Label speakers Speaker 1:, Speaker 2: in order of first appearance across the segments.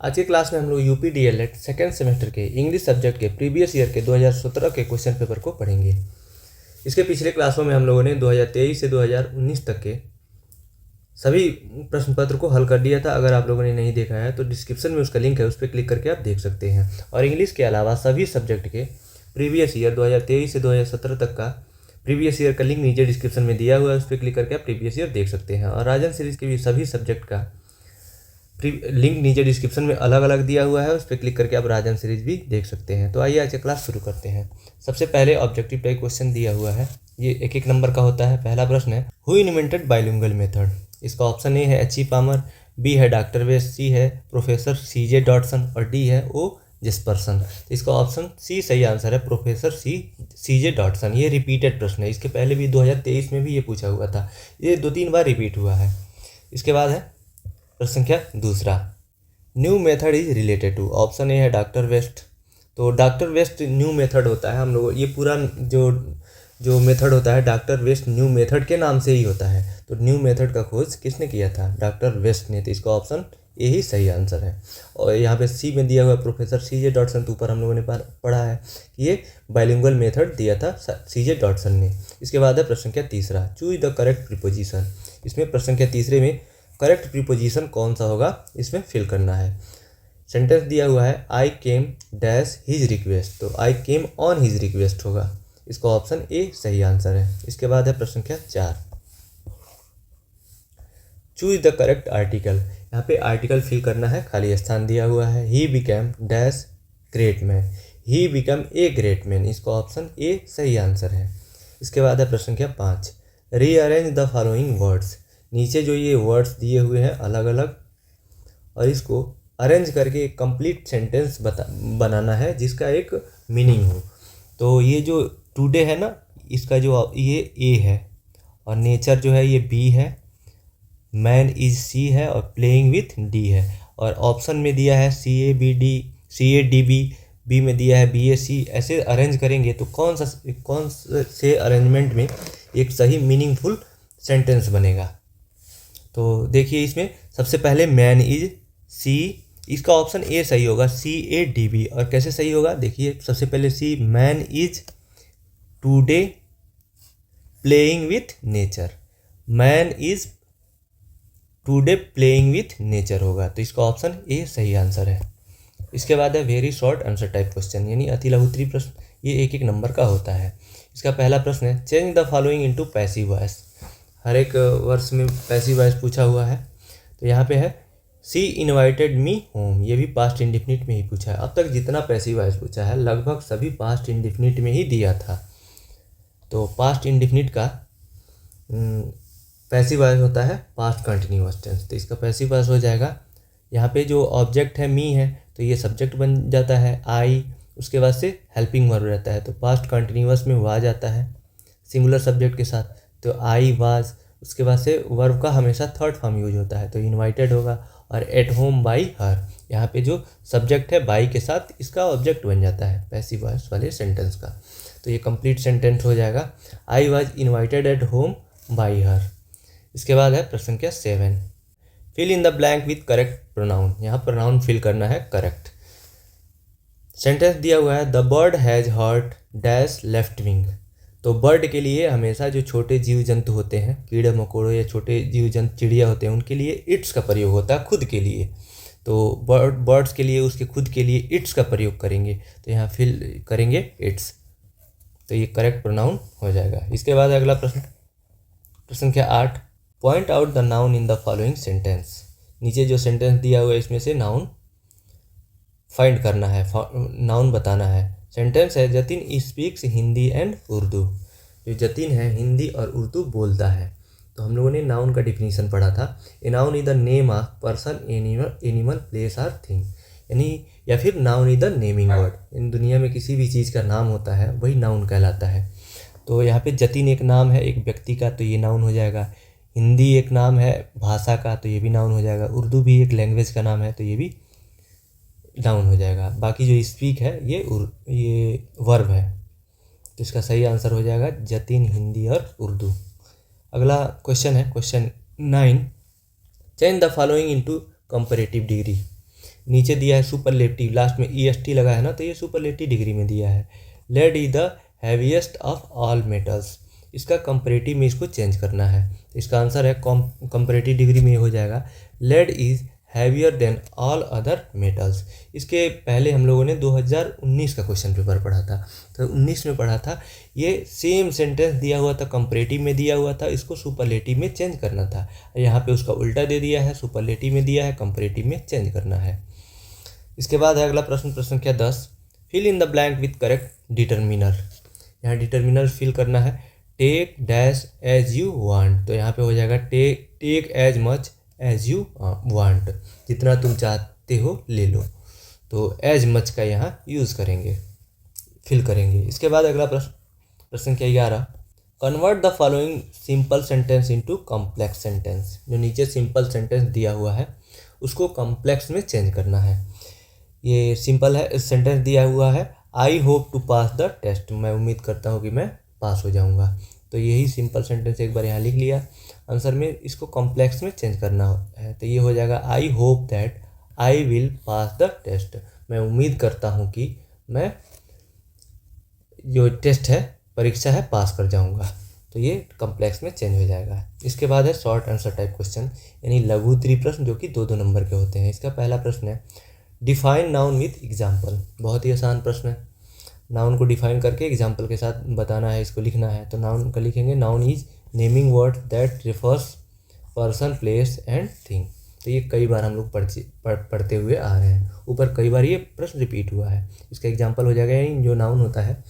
Speaker 1: आज के क्लास में हम लोग यूपी डीएलएड सेकेंड सेमेस्टर के इंग्लिश सब्जेक्ट के प्रीवियस ईयर के 2017 के क्वेश्चन पेपर को पढ़ेंगे। इसके पिछले क्लासों में हम लोगों ने 2023 से 2019 तक के सभी प्रश्न पत्र को हल कर दिया था। अगर आप लोगों ने नहीं देखा है तो डिस्क्रिप्शन में उसका लिंक है, उस पर क्लिक करके आप देख सकते हैं। और इंग्लिश के अलावा सभी सब्जेक्ट के प्रीवियस ईयर 2023 से 2017 तक का प्रीवियस ईयर का लिंक नीचे डिस्क्रिप्शन में दिया हुआ है, उस पर क्लिक करके आप प्रीवियस ईयर देख सकते हैं। और राजन सीरीज़ के भी सभी सब्जेक्ट का लिंक नीचे डिस्क्रिप्शन में अलग अलग दिया हुआ है, उस पर क्लिक करके आप राजन सीरीज भी देख सकते हैं। तो आइए आज का क्लास शुरू करते हैं। सबसे पहले ऑब्जेक्टिव टाइप क्वेश्चन दिया हुआ है, ये एक नंबर का होता है। पहला प्रश्न है, हु इन्वेंटेड बाइलिंगुअल मेथड। इसका ऑप्शन ए है एच ई पामर, बी है डॉक्टर वेस्ट, सी है प्रोफेसर CJ डॉटसन और डी है ओ जेस्पर्सन। तो इसका ऑप्शन सी सही आंसर है, प्रोफेसर CJ डॉटसन। ये रिपीटेड प्रश्न है, इसके पहले भी 2023 में भी ये पूछा हुआ था, ये 2-3 बार रिपीट हुआ है। इसके बाद है प्रश्न संख्या दूसरा, new method is related to. Option A है डॉक्टर वेस्ट। तो डॉक्टर वेस्ट न्यू मेथड होता है, हम लोग ये पूरा जो मेथड होता है डॉक्टर वेस्ट न्यू मेथड के नाम से ही होता है। तो न्यू मेथड का खोज किसने किया था? डॉक्टर वेस्ट ने। तो इसका ऑप्शन ए ही सही आंसर है। और यहाँ पे सी में दिया हुआ प्रोफेसर CJ डॉटसन, तो ऊपर हम लोगों ने पढ़ा है कि ये बाइलिंगुअल मेथड दिया था CJ डॉटसन ने। इसके बाद है प्रश्न संख्या तीसरा, चूज द करेक्ट प्रीपोजिशन। इसमें प्रश्न संख्या तीसरे में करेक्ट प्रीपोजिशन कौन सा होगा, इसमें फिल करना है। सेंटेंस दिया हुआ है, आई केम डैश हिज रिक्वेस्ट, तो आई केम ऑन हिज रिक्वेस्ट होगा। इसका ऑप्शन ए सही आंसर है। इसके बाद है प्रश्न संख्या 4, चूज द करेक्ट आर्टिकल। यहाँ पे आर्टिकल फिल करना है, खाली स्थान दिया हुआ है। He become dash great man, he become a great man. इसका ऑप्शन ए सही आंसर है। इसके बाद है प्रश्न संख्या 5, रीअरेंज द फॉलोइंग वर्ड्स। नीचे जो ये वर्ड्स दिए हुए हैं अलग अलग, और इसको अरेंज करके एक कंप्लीट सेंटेंस बनाना है जिसका एक मीनिंग हो। तो ये जो टुडे है ना, इसका जो ये ए है, और नेचर जो है ये बी है, मैन इज सी है, और प्लेइंग विथ डी है। और ऑप्शन में दिया है CADB, बी में दिया है BAC। ऐसे अरेंज करेंगे तो कौन से अरेंजमेंट में एक सही मीनिंगफुल सेंटेंस बनेगा। तो देखिए इसमें सबसे पहले मैन इज सी, इसका ऑप्शन ए सही होगा, CADB। और कैसे सही होगा देखिए, सबसे पहले C, man is today playing with nature, man is today playing with nature होगा। तो इसका ऑप्शन ए सही आंसर है। इसके बाद है very short answer type question, यानी अति लघु उत्तरीय प्रश्न। ये एक नंबर का होता है। इसका पहला प्रश्न है, change the following into passive voice. हर एक वर्ष में पैसिव वॉइस पूछा हुआ है। तो यहाँ पे है, सी इन्वाइटेड मी होम, ये भी पास्ट इंडिफिनिट में ही पूछा है। अब तक जितना पैसिव वॉइस पूछा है लगभग सभी पास्ट इंडिफिनिट में ही दिया था। तो पास्ट इंडिफिनिट का पैसिव वॉइस होता है पास्ट कंटिन्यूअस टेंस। तो इसका पैसिव वॉइस हो जाएगा, यहाँ पे जो ऑब्जेक्ट है मी है तो ये सब्जेक्ट बन जाता है आई, उसके बाद से हेल्पिंग वर्ब रहता है। तो पास्ट कंटिन्यूअस में वो आ जाता है सिंगुलर सब्जेक्ट के साथ, तो आई वाज। उसके बाद से वर्ब का हमेशा थर्ड फॉर्म यूज होता है, तो इनवाइटेड होगा। और एट होम बाई हर, यहाँ पे जो सब्जेक्ट है बाई के साथ इसका ऑब्जेक्ट बन जाता है पैसिव वॉइस वाले सेंटेंस का। तो ये कंप्लीट सेंटेंस हो जाएगा, I was invited at home by her. इसके बाद है प्रश्न संख्या 7, fill in the blank with correct pronoun. यहाँ प्रोनाउन फिल करना है करेक्ट। सेंटेंस दिया हुआ है, the bird has hurt dash left wing. तो बर्ड के लिए हमेशा जो छोटे जीव जंतु होते हैं, कीड़े मकोड़े या छोटे जीव जंतु चिड़िया होते हैं, उनके लिए इट्स का प्रयोग होता है खुद के लिए। तो बर्ड्स के लिए उसके खुद के लिए इट्स का प्रयोग करेंगे, तो यहाँ फिल करेंगे इट्स। तो ये करेक्ट प्रोनाउन हो जाएगा। इसके बाद अगला प्रश्न संख्या 8, point out the noun in the following sentence. नीचे जो सेंटेंस दिया हुआ है इसमें से नाउन फाइंड करना है, नाउन बताना है। सेंटेंस है, जतिन स्पीक्स हिंदी एंड उर्दू। जो जतिन है हिंदी और उर्दू बोलता है। तो हम लोगों ने नाउन का डिफिनीशन पढ़ा था, a noun is the name of person, animal, place और थिंग। यानी या फिर noun is the naming word. इन दुनिया में किसी भी चीज़ का नाम होता है वही नाउन कहलाता है। तो यहाँ पे जतिन एक नाम है एक व्यक्ति का, तो ये नाउन हो जाएगा। हिंदी एक नाम है भाषा का, तो ये भी नाउन हो जाएगा। उर्दू भी एक लैंग्वेज का नाम है, तो ये भी नाउन हो जाएगा। बाकी जो स्पीक है ये वर्ब है। तो इसका सही आंसर हो जाएगा जतिन, हिंदी और उर्दू। अगला क्वेश्चन है question 9, change the following into comparative degree. नीचे दिया है सुपरलेटिव, लास्ट में EST लगा है ना, तो ये सुपरलेटिव डिग्री में दिया है। Lead is the heaviest of all metals, इसका कंपैरेटिव में इसको चेंज करना है, तो इसका आंसर है कंपैरेटिव डिग्री में हो जाएगा lead is heavier than all other metals. इसके पहले हम लोगों ने 2019 का क्वेश्चन पेपर पढ़ा था, तो 19 में पढ़ा था, ये सेम सेंटेंस दिया हुआ था, कंपैरेटिव में दिया हुआ था, इसको सुपरलेटिव में चेंज करना था। यहाँ पे उसका उल्टा दे दिया है, सुपरलेटिव में दिया है, कंपैरेटिव में चेंज करना है। इसके बाद है अगला प्रश्न, प्रश्न संख्या 10, fill in the blank with correct determiner. यहाँ डिटर्मिनर फिल करना है, take dash as you want, तो यहाँ पे हो जाएगा take as much as you want, जितना तुम चाहते हो ले लो, तो एज मच का यहाँ यूज़ करेंगे, फिल करेंगे। इसके बाद अगला प्रश्न, प्रश्न संख्या 11, convert the following simple sentence into complex sentence. जो नीचे सिंपल सेंटेंस दिया हुआ है उसको कॉम्प्लेक्स में चेंज करना है। ये सिंपल है, सेंटेंस दिया हुआ है, I hope to pass the test, मैं उम्मीद करता हूँ कि मैं पास हो जाऊँगा, तो यही सिंपल सेंटेंस एक बार यहाँ लिख लिया। आंसर में इसको कॉम्प्लेक्स में चेंज करना है, तो ये हो जाएगा I hope that I will pass the test, मैं उम्मीद करता हूँ कि मैं जो टेस्ट है, परीक्षा है, पास कर जाऊँगा, तो ये कॉम्प्लेक्स में चेंज हो जाएगा। इसके बाद है शॉर्ट आंसर टाइप क्वेश्चन, यानी लघु त्रिप्रश्न, जो कि 2-2 नंबर के होते हैं। इसका पहला प्रश्न है, डिफाइन नाउन विथ एग्जाम्पल। बहुत ही आसान प्रश्न है, नाउन को डिफाइन करके एग्जाम्पल के साथ बताना है, इसको लिखना है। तो नाउन का लिखेंगे, noun is naming word that refers person place and thing. तो ये कई बार हम लोग पढ़ते हुए आ रहे हैं, ऊपर कई बार ये प्रश्न रिपीट हुआ है। इसका एग्जाम्पल हो जाएगा, यानी जो नाउन होता है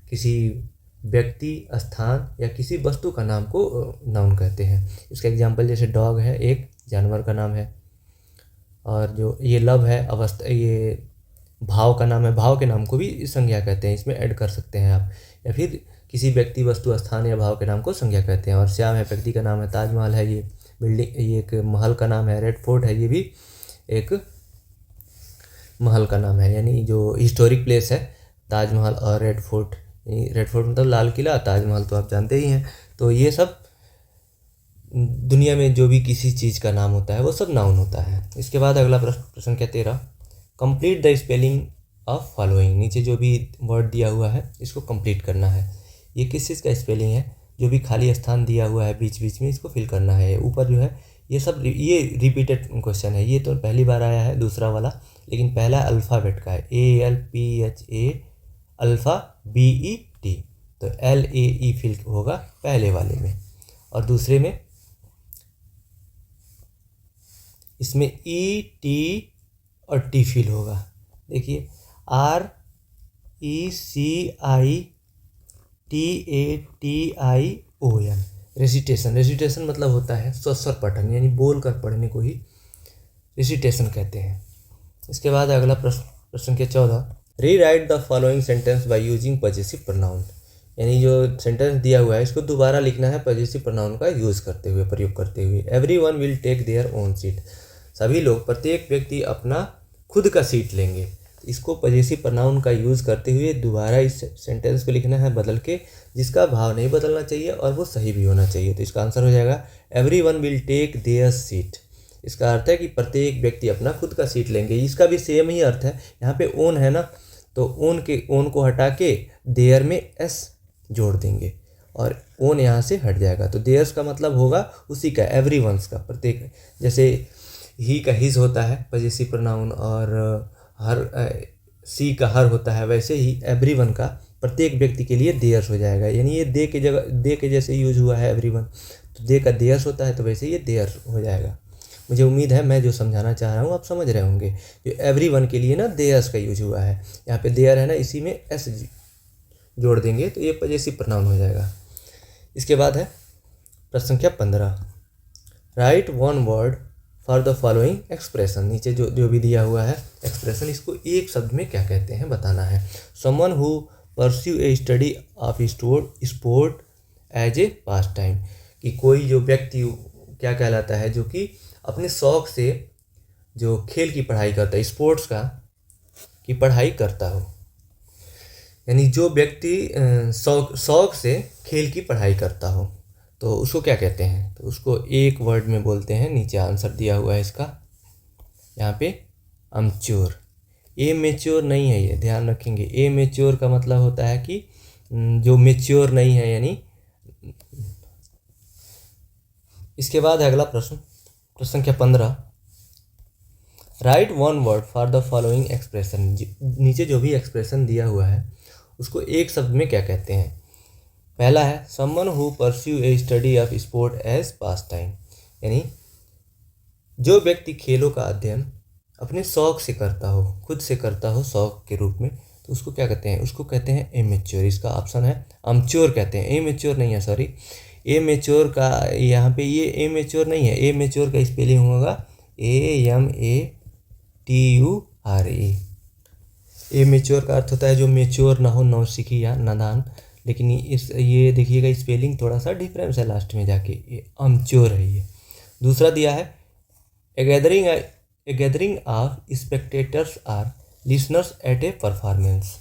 Speaker 1: किसी व्यक्ति, स्थान या किसी वस्तु का नाम को नाउन कहते हैं। इसका एग्जाम्पल जैसे डॉग है, एक जानवर का नाम है, और जो ये लव है, अवस्था, ये भाव का नाम है, भाव के नाम को भी संज्ञा कहते हैं, इसमें ऐड कर सकते हैं आप। या फिर किसी व्यक्ति, वस्तु, स्थान या भाव के नाम को संज्ञा कहते हैं। और श्याम है, व्यक्ति का नाम है, ताजमहल है, ये बिल्डिंग, ये एक महल का नाम है, रेड फोर्ट है, ये भी एक महल का नाम है, यानी जो हिस्टोरिक प्लेस है, ताजमहल और रेड फोर्ट। रेड फोर्ट मतलब लाल किला, ताजमहल तो आप जानते ही हैं। तो ये सब दुनिया में जो भी किसी चीज़ का नाम होता है वो सब नाउन होता है। इसके बाद अगला प्रश्न, प्रश्न क्या 13, complete the spelling of following. नीचे जो भी वर्ड दिया हुआ है इसको कंप्लीट करना है। ये किस चीज़ का स्पेलिंग है, जो भी खाली स्थान दिया हुआ है बीच बीच में, इसको फिल करना है। ऊपर जो है ये सब, ये रिपीटेड क्वेश्चन है, ये तो पहली बार आया है, दूसरा वाला, लेकिन पहला अल्फ़ाबेट का है, ALPHA अल्फ़ा BET, तो LAE फिल होगा पहले वाले में, और दूसरे में इसमें ET और T फिल होगा। देखिए RECITATION, रेसिटेशन। रेसिटेशन मतलब होता है स्वस्वर पठन, यानी बोल कर पढ़ने को ही रेसिटेशन कहते हैं। इसके बाद अगला प्रश्न, प्रश्न के 14, rewrite the following sentence by using possessive pronoun. यानी जो सेंटेंस दिया हुआ है इसको दोबारा लिखना है पॉजेसिव प्रोनाउन का यूज़ करते हुए, प्रयोग करते हुए। Everyone will take their own seat, सभी लोग, प्रत्येक व्यक्ति अपना खुद का सीट लेंगे। इसको पॉजेसिव प्रोनाउन का यूज़ करते हुए दोबारा इस सेंटेंस को लिखना है बदल के, जिसका भाव नहीं बदलना चाहिए और वो सही भी होना चाहिए। तो इसका आंसर हो जाएगा everyone will take their seat. इसका अर्थ है कि प्रत्येक व्यक्ति अपना खुद का सीट लेंगे। इसका भी सेम ही अर्थ है, यहाँ पे ओन है ना, तो ओन को हटा के देयर में एस जोड़ देंगे और ओन यहाँ से हट जाएगा, तो देयर्स का मतलब होगा उसी का, एवरीवन्स का, प्रत्येक। जैसे ही का हिज होता है पॉजेसिव प्रोनाउन, और हर सी का हर होता है, वैसे ही एवरीवन का प्रत्येक व्यक्ति के लिए देयर्स हो जाएगा। यानी ये दे के जगह, दे के जैसे यूज हुआ है एवरीवन, तो दे का देयर्स होता है, तो वैसे ये देयर्स हो जाएगा। मुझे उम्मीद है मैं जो समझाना चाह रहा हूँ आप समझ रहे होंगे। जो एवरीवन के लिए ना देयर्स का यूज हुआ है, यहाँ पे देयर है ना, इसी में एस जोड़ देंगे तो ये पॉजेसिव प्रोनाउन हो जाएगा। इसके बाद है प्रश्न संख्या 15, right one word for the following expression. नीचे जो भी दिया हुआ है एक्सप्रेशन, इसको एक शब्द में क्या कहते हैं बताना है। Someone who pursue a study of sport as a pastime, कि कोई जो व्यक्ति क्या कहलाता है, जो कि अपने शौक़ से जो खेल की पढ़ाई करता है, स्पोर्ट्स का की पढ़ाई करता हो। यानी जो व्यक्ति शौक़ से खेल की पढ़ाई करता हो तो उसको क्या कहते हैं, तो उसको एक वर्ड में बोलते हैं। नीचे आंसर दिया हुआ है इसका, यहाँ पे अमच्योर। ए मेच्योर नहीं है, ये ध्यान रखेंगे। ए मेच्योर का मतलब होता है कि जो मेच्योर नहीं है, यानी। इसके बाद है अगला प्रश्न, प्रश्न संख्या 15। Right one word for the following expression. नीचे जो भी एक्सप्रेशन दिया हुआ है उसको एक शब्द में क्या कहते हैं। पहला है someone who pursue a study of sport as pastime, यानी जो व्यक्ति खेलों का अध्ययन अपने शौक से करता हो, खुद से करता हो शौक के रूप में, तो उसको क्या कहते हैं, उसको कहते हैं इमेच्योर। इसका ऑप्शन है अमच्योर कहते हैं, इमेच्योर नहीं है, सॉरी। इमेच्योर का यहाँ पे ये इमेच्योर नहीं है, इमेच्योर का स्पेलिंग होगा AMATURE। इमेच्योर का अर्थ होता है जो मेच्योर ना हो, नौसिखी या नादान। लेकिन ये देखिएगा स्पेलिंग थोड़ा सा डिफरेंस है लास्ट में जाके, ये अमच्योर है ये। दूसरा दिया है a gathering of spectators or listeners at a performance.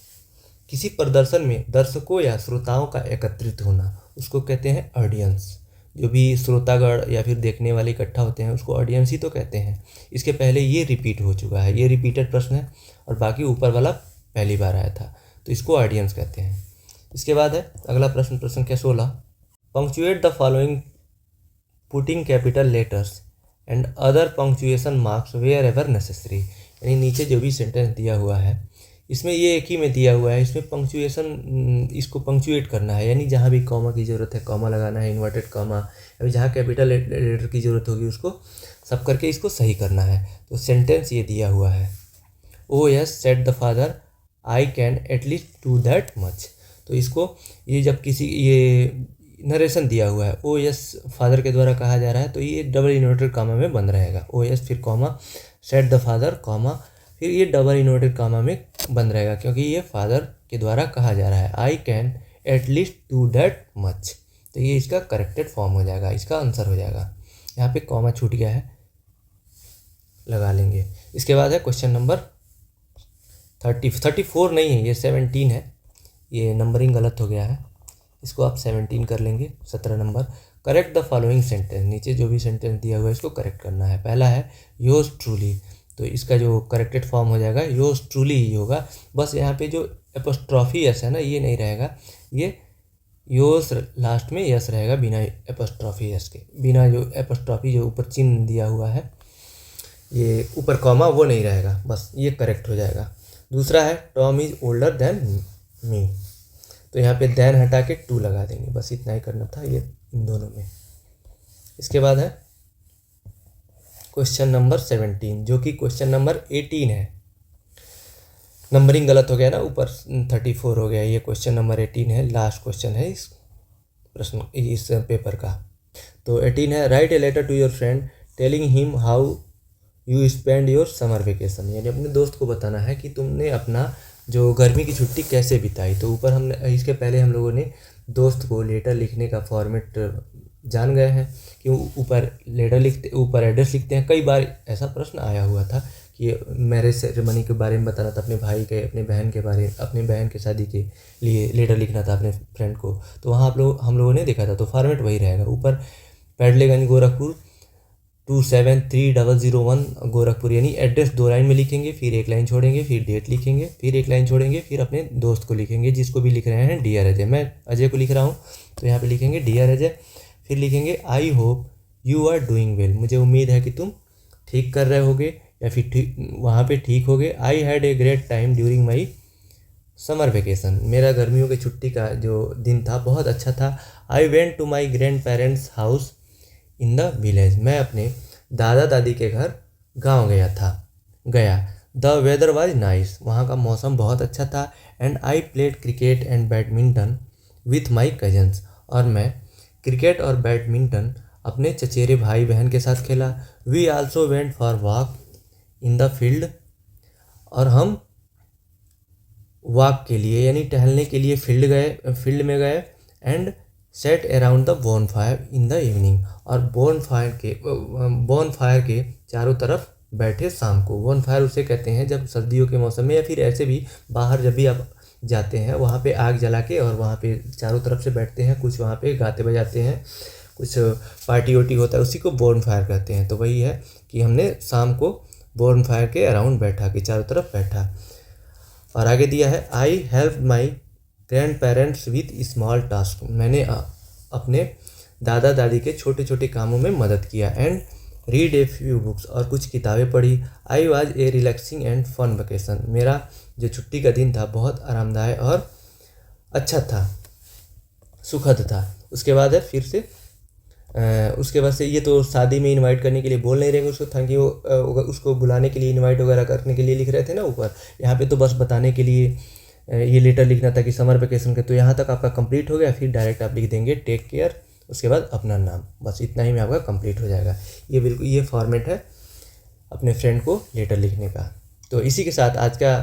Speaker 1: किसी प्रदर्शन में दर्शकों या श्रोताओं का एकत्रित होना, उसको कहते हैं ऑडियंस। जो भी श्रोतागण या फिर देखने वाले इकट्ठा होते हैं उसको ऑडियंस ही तो कहते हैं। इसके पहले ये रिपीट हो चुका है, ये रिपीटेड प्रश्न है, और बाकी ऊपर वाला पहली बार आया था, तो इसको ऑडियंस कहते हैं। इसके बाद है अगला प्रश्न, प्रश्न संख्या 16। Punctuate the following putting capital letters and other punctuation marks wherever necessary. यानी नीचे जो भी सेंटेंस दिया हुआ है इसमें ये एक ही में दिया हुआ है, इसमें पंक्चुएशन, इसको पंक्चुएट करना है, यानी जहाँ भी कॉमा की ज़रूरत है कॉमा लगाना है, इन्वर्टेड कॉमा, अभी जहाँ कैपिटल लेटर की ज़रूरत होगी उसको सब करके इसको सही करना है। तो सेंटेंस ये दिया हुआ है, ओ yes said the father I can at least do that much. तो इसको ये जब किसी ये नरेशन दिया हुआ है, ओ यस फादर के द्वारा कहा जा रहा है, तो ये डबल इन्वर्टेड कॉमा में बंद रहेगा। ओ यस फिर comma, said the father comma, फिर ये डबल इन्वर्टेड कॉमा में बंद रहेगा क्योंकि ये फादर के द्वारा कहा जा रहा है। I can at least do that much, तो ये इसका करेक्टेड फॉर्म हो जाएगा, इसका आंसर हो जाएगा। यहाँ पे कॉमा छूट गया है, लगा लेंगे। इसके बाद है क्वेश्चन नंबर 34 नहीं है, ये 17 है, ये नंबरिंग गलत हो गया है, इसको आप 17 कर लेंगे। 17 number, correct the following sentence. नीचे जो भी सेंटेंस दिया हुआ है इसको करेक्ट करना है। पहला है योर्स ट्रूली, तो इसका जो करेक्टेड फॉर्म हो जाएगा योर्स ट्रूली ही होगा, बस यहाँ पे जो एपोस्ट्रॉफी एस है ना ये नहीं रहेगा, ये योर्स लास्ट में यस रहेगा बिना एपोस्ट्रॉफी एस के, बिना जो एपोस्ट्रॉफी जो ऊपर चिन्ह दिया हुआ है ये ऊपर कॉमा वो नहीं रहेगा, बस ये करेक्ट हो जाएगा। दूसरा है Tom is older than me, तो यहाँ पे देन हटा के टू लगा देंगे, बस इतना ही करना था ये इन दोनों में। इसके बाद है क्वेश्चन नंबर 17 जो कि क्वेश्चन नंबर 18 है। नंबरिंग गलत हो गया ना, ऊपर 34 हो गया, ये क्वेश्चन नंबर 18 है, लास्ट क्वेश्चन है इस प्रश्न इस पेपर का। तो 18 है write a letter to your friend telling him how you spend your summer vacation, यानी अपने दोस्त को बताना है कि तुमने अपना जो गर्मी की छुट्टी कैसे बिताई। तो ऊपर हमने इसके पहले हम लोगों ने दोस्त को लेटर लिखने का फॉर्मेट जान गए हैं कि ऊपर लेटर लिखते, ऊपर एड्रेस लिखते हैं। कई बार ऐसा प्रश्न आया हुआ था कि मैरिज सेरेमनी के बारे में बताना था अपने भाई के, अपने बहन के बारे, अपने बहन के शादी के लिए लेटर लिखना था अपने फ्रेंड को, तो वहाँ हम लोगों ने देखा था, तो फॉर्मेट वही रहेगा। ऊपर पैडलेगंज गोरखपुर 27301 गोरखपुर, यानी एड्रेस 2 लाइन में लिखेंगे, फिर 1 लाइन छोड़ेंगे, फिर डेट लिखेंगे, फिर 1 लाइन छोड़ेंगे, फिर अपने दोस्त को लिखेंगे जिसको भी लिख रहे हैं डियर अजय, मैं अजय को लिख रहा हूँ तो यहाँ पे लिखेंगे डियर अजय, फिर लिखेंगे I hope you are doing well, मुझे उम्मीद है कि तुम ठीक कर रहे होगे या फिर ठीक वहाँ पे ठीक होगे। I had a great time during my summer vacation, मेरा गर्मियों की छुट्टी का जो दिन था बहुत अच्छा था। I went to my grandparents house in the village, मैं अपने दादा दादी के घर गांव गया। द वेदर वाज नाइस, वहाँ का मौसम बहुत अच्छा था। And I played cricket and badminton with my cousins, और मैं क्रिकेट और बैडमिंटन अपने चचेरे भाई बहन के साथ खेला। We also went for walk in the field, और हम वॉक के लिए यानी टहलने के लिए फील्ड में गए। And set around the bone fire in the evening, और बोन फायर के चारों तरफ बैठे शाम को। बोन फायर उसे कहते हैं जब सर्दियों के मौसम में या फिर ऐसे भी बाहर जब भी आप जाते हैं वहाँ पे आग जला के और वहाँ पे चारों तरफ से बैठते हैं, कुछ वहाँ पे गाते बजाते हैं, कुछ पार्टी वार्टी होता है, उसी को बोन फायर कहते हैं। तो वही है कि हमने शाम को बोर्न फायर के अराउंड बैठा, कि चारों तरफ बैठा। और आगे दिया है I help my grand parents with small task, मैंने अपने दादा दादी के छोटे छोटे कामों में मदद किया। And read a few books, और कुछ किताबें पढ़ी। I was a relaxing and fun vacation, मेरा जो छुट्टी का दिन था बहुत आरामदायक और अच्छा था, सुखद था। उसके बाद है फिर से उसके बाद से ये तो शादी में इनवाइट करने के लिए बोल नहीं रहे उसको, थैंक यू उसको बुलाने के लिए इनवाइट वगैरह करने के लिए लिख रहे थे ना ऊपर। यहाँ पे तो बस बताने के लिए ये लेटर लिखना था कि समर वेकेशन के। तो यहाँ तक आपका कंप्लीट हो गया। फिर डायरेक्ट आप लिख देंगे टेक केयर, उसके बाद अपना नाम, बस इतना ही में आपका कंप्लीट हो जाएगा। ये बिल्कुल ये फॉर्मेट है अपने फ्रेंड को लेटर लिखने का। तो इसी के साथ आज का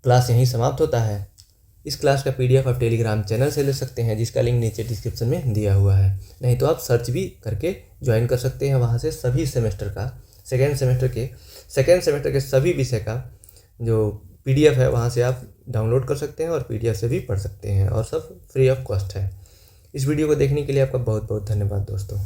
Speaker 1: क्लास यहीं समाप्त होता है। इस क्लास का PDF आप टेलीग्राम चैनल से ले सकते हैं, जिसका लिंक नीचे डिस्क्रिप्शन में दिया हुआ है। नहीं तो आप सर्च भी करके ज्वाइन कर सकते हैं, वहाँ से सभी सेमेस्टर का सेकेंड सेमेस्टर के सभी विषय का जो PDF है वहाँ से आप डाउनलोड कर सकते हैं और PDF से भी पढ़ सकते हैं, और सब फ्री ऑफ कॉस्ट है। इस वीडियो को देखने के लिए आपका बहुत बहुत धन्यवाद दोस्तों।